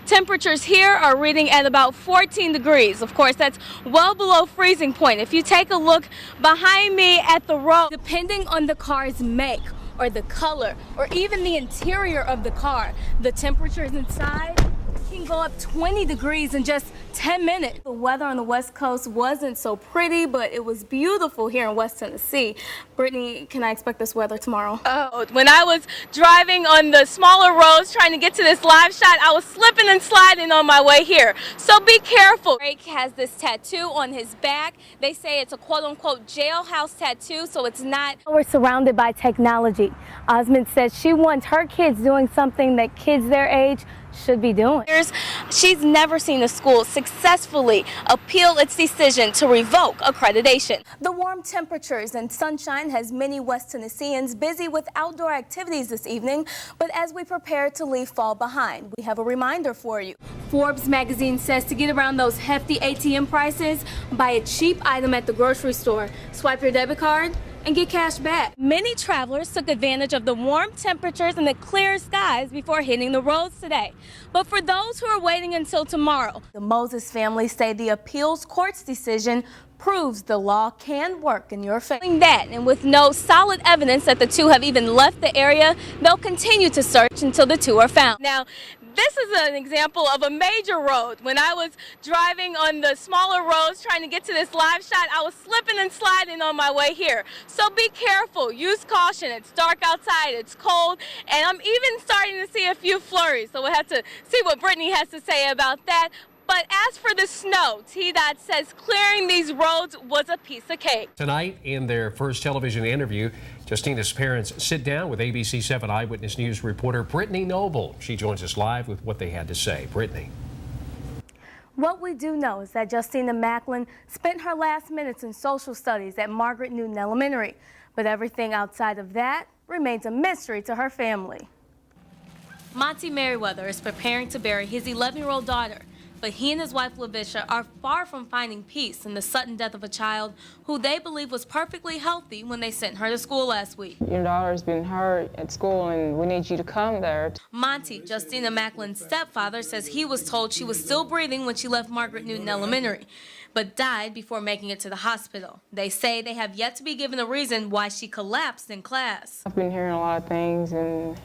temperatures here are reading at about 14 degrees. Of course, that's well below freezing point. If you take a look behind me at the road, depending on the car's make or the color or even the interior of the car, the temperatures inside can go up 20 degrees in just 10 minutes. The weather on the West Coast wasn't so pretty, but it was beautiful here in West Tennessee. Brittany, can I expect this weather tomorrow? Oh, when I was driving on the smaller roads trying to get to this live shot, I was slipping and sliding on my way here. So be careful. Drake has this tattoo on his back. They say it's a quote-unquote jailhouse tattoo, so it's not. We're surrounded by technology. Osmond says she wants her kids doing something that kids their age should be doing. She's never seen a school successfully appeal its decision to revoke accreditation. The warm temperatures and sunshine has many West Tennesseans busy with outdoor activities this evening, but as we prepare to leave fall behind, we have a reminder for you. Forbes magazine says to get around those hefty ATM prices, buy a cheap item at the grocery store, swipe your debit card, and get cash back. Many travelers took advantage of the warm temperatures and the clear skies before hitting the roads today. But for those who are waiting until tomorrow, the Moses family say the appeals court's decision proves the law can work in your favor. That, and with no solid evidence that the two have even left the area, they'll continue to search until the two are found. Now, this is an example of a major road. When I was driving on the smaller roads trying to get to this live shot, I was slipping and sliding on my way here. So be careful, use caution. It's dark outside, it's cold, and I'm even starting to see a few flurries. So we'll have to see what Brittany has to say about that. But as for the snow, TDOT says clearing these roads was a piece of cake. Tonight, in their first television interview, Justina's parents sit down with ABC 7 Eyewitness News reporter Brittany Noble. She joins us live with what they had to say. Brittany. What we do know is that Justina Macklin spent her last minutes in social studies at Margaret Newton Elementary. But everything outside of that remains a mystery to her family. Monty Merriweather is preparing to bury his 11-year-old daughter. But he and his wife, LaVisha, are far from finding peace in the sudden death of a child who they believe was perfectly healthy when they sent her to school last week. Your daughter's been hurt at school and we need you to come there. Monty, Justina Macklin's stepfather, says he was told she was still breathing when she left Margaret Newton Elementary, but died before making it to the hospital. They say they have yet to be given a reason why she collapsed in class. I've been hearing a lot of things and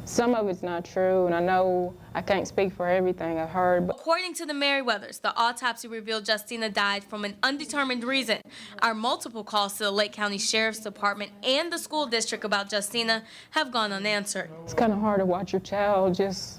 some of it's not true, and I know I can't speak for everything I've heard. But according to the Merriweathers, the autopsy revealed Justina died from an undetermined reason. Our multiple calls to the Lake County Sheriff's Department and the school district about Justina have gone unanswered. It's kind of hard to watch your child just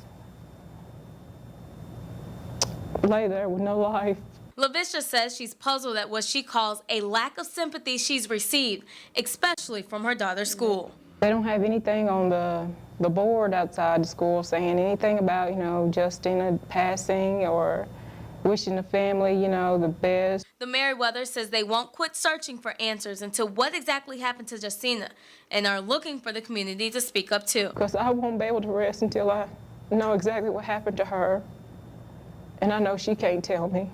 lay there with no life. LaVisha says she's puzzled at what she calls a lack of sympathy she's received, especially from her daughter's school. They don't have anything on the board outside the school saying anything about, you know, Justina passing or wishing the family, you know, the best. The Merriweather says they won't quit searching for answers into what exactly happened to Justina and are looking for the community to speak up too. Because I won't be able to rest until I know exactly what happened to her, and I know she can't tell me.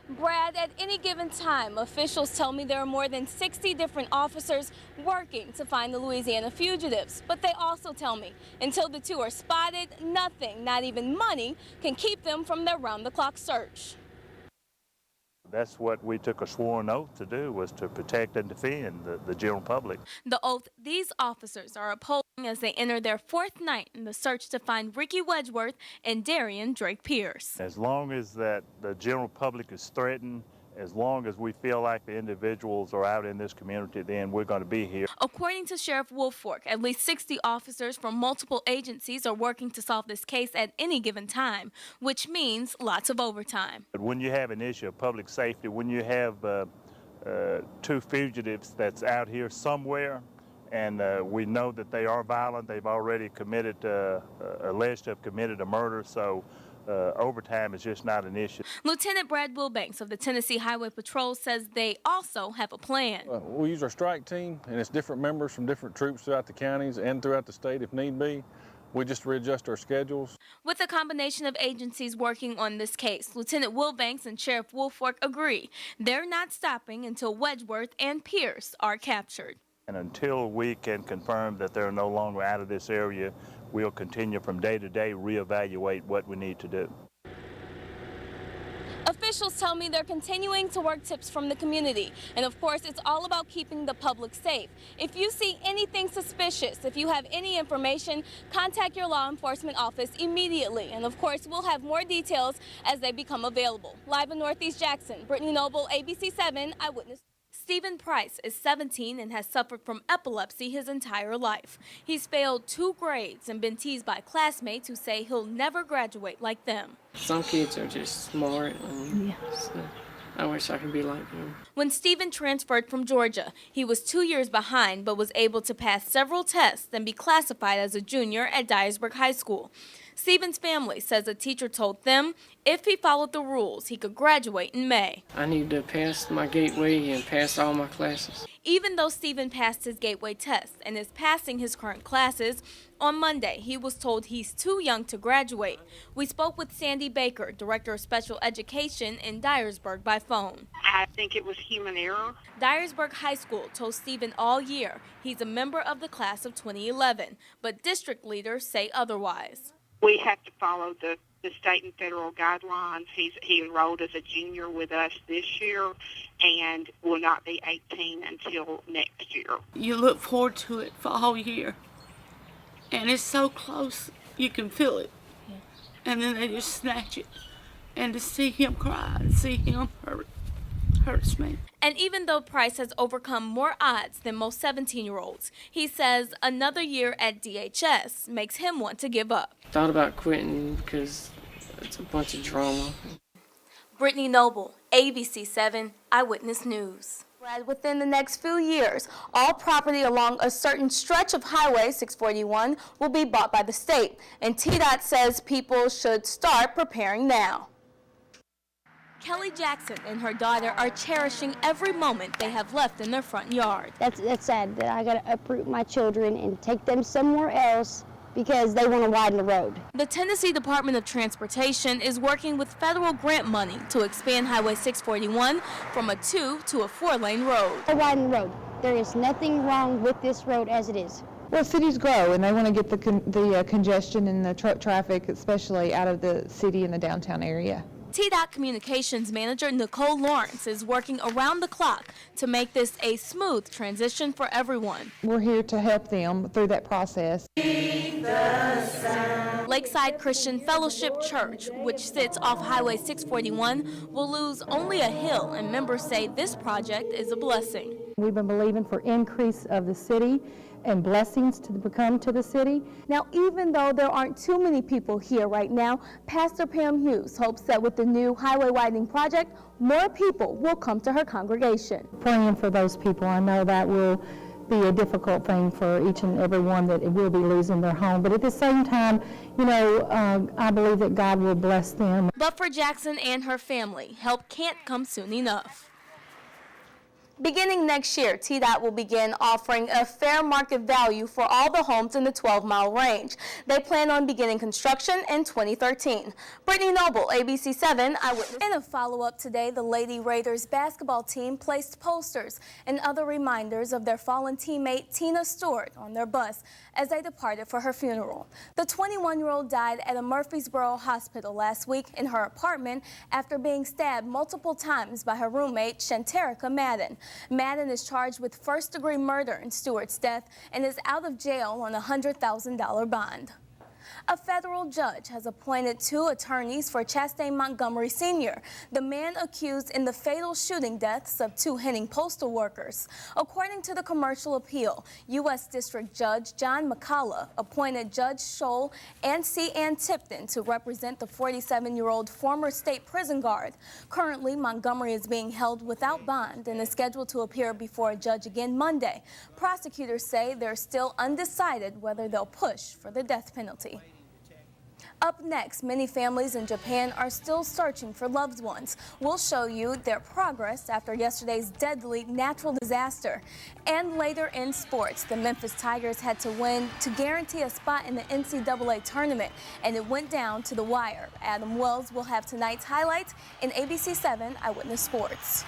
Brad, at any given time, officials tell me there are more than 60 different officers working to find the Louisiana fugitives. But they also tell me until the two are spotted, nothing, not even money, can keep them from their round-the-clock search. That's what we took a sworn oath to do, was to protect and defend the general public. The oath these officers are upholding as they enter their fourth night in the search to find Ricky Wedgeworth and Darian Drake Pierce. As long as that the general public is threatened, as long as we feel like the individuals are out in this community, then we're going to be here. According to Sheriff Woolfork, at least 60 officers from multiple agencies are working to solve this case at any given time, which means lots of overtime. But when you have an issue of public safety, when you have two fugitives that's out here somewhere, and we know that they are violent, they've already committed, alleged to have committed a murder, so overtime is just not an issue. Lieutenant Brad Wilbanks of the Tennessee Highway Patrol says they also have a plan. We'll use our strike team, and it's different members from different troops throughout the counties and throughout the state if need be. We just readjust our schedules. With a combination of agencies working on this case, Lieutenant Wilbanks and Sheriff Woolfork agree they're not stopping until Wedgeworth and Pierce are captured. And until we can confirm that they're no longer out of this area, we'll continue from day to day, reevaluate what we need to do. Officials tell me they're continuing to work tips from the community. And of course, it's all about keeping the public safe. If you see anything suspicious, if you have any information, contact your law enforcement office immediately. And of course, we'll have more details as they become available. Live in Northeast Jackson, Brittany Noble, ABC 7 Eyewitness. Stephen Price is 17 and has suffered from epilepsy his entire life. He's failed 2 grades and been teased by classmates who say he'll never graduate like them. Some kids are just smart, and so I wish I could be like them. When Stephen transferred from Georgia, he was 2 years behind but was able to pass several tests and be classified as a junior at Dyersburg High School. Stephen's family says a teacher told them if he followed the rules, he could graduate in May. I need to pass my gateway and pass all my classes. Even though Stephen passed his gateway test and is passing his current classes, on Monday he was told he's too young to graduate. We spoke with Sandy Baker, Director of Special Education in Dyersburg, by phone. I think it was human error. Dyersburg High School told Stephen all year he's a member of the class of 2011, but district leaders say otherwise. We have to follow the state and federal guidelines. He enrolled as a junior with us this year and will not be 18 until next year. You look forward to it for a whole year, and it's so close, you can feel it. And then they just snatch it. And to see him cry and see him hurts me. And even though Price has overcome more odds than most 17-year-olds, he says another year at DHS makes him want to give up. Thought about quitting because it's a bunch of drama. Brittany Noble, ABC 7 Eyewitness News. Within the next few years, all property along a certain stretch of Highway 641 will be bought by the state, and TDOT says people should start preparing now. Kelly Jackson and her daughter are cherishing every moment they have left in their front yard. That's sad that I got to uproot my children and take them somewhere else because they want to widen the road. The Tennessee Department of Transportation is working with federal grant money to expand Highway 641 from a 2 to a 4-lane road. A widen road. There is nothing wrong with this road as it is. Well, cities grow and they want to get the congestion and the truck traffic, especially out of the city and the downtown area. TDOT Communications Manager Nicole Lawrence is working around the clock to make this a smooth transition for everyone. We're here to help them through that process. Lakeside Christian Fellowship Church, which sits off Highway 641, will lose only a hill, and members say this project is a blessing. We've been believing for increase of the city and blessings to become to the city. Now, even though there aren't too many people here right now, Pastor Pam Hughes hopes that with the new highway widening project, more people will come to her congregation. Praying for those people. I know that will be a difficult thing for each and every one that will be losing their home. But at the same time, you know, I believe that God will bless them. But for Jackson and her family, help can't come soon enough. Beginning next year, TDOT will begin offering a fair market value for all the homes in the 12-mile range. They plan on beginning construction in 2013. Brittany Noble, ABC 7 Eyewitness. In a follow-up today, the Lady Raiders basketball team placed posters and other reminders of their fallen teammate Tina Stewart on their bus as they departed for her funeral. The 21-year-old died at a Murfreesboro hospital last week in her apartment after being stabbed multiple times by her roommate, Shanterica Madden. Madden is charged with first-degree murder in Stewart's death and is out of jail on a $100,000 bond. A federal judge has appointed 2 attorneys for Chastain Montgomery Sr., the man accused in the fatal shooting deaths of 2 Henning postal workers. According to the commercial appeal, U.S. District Judge John McCullough appointed Judge Scholl and C. Ann Tipton to represent the 47-year-old former state prison guard. Currently, Montgomery is being held without bond and is scheduled to appear before a judge again Monday. Prosecutors say they're still undecided whether they'll push for the death penalty. Up next, many families in Japan are still searching for loved ones. We'll show you their progress after yesterday's deadly natural disaster. And later in sports, the Memphis Tigers had to win to guarantee a spot in the NCAA tournament, and it went down to the wire. Adam Wells will have tonight's highlights in ABC 7 Eyewitness Sports.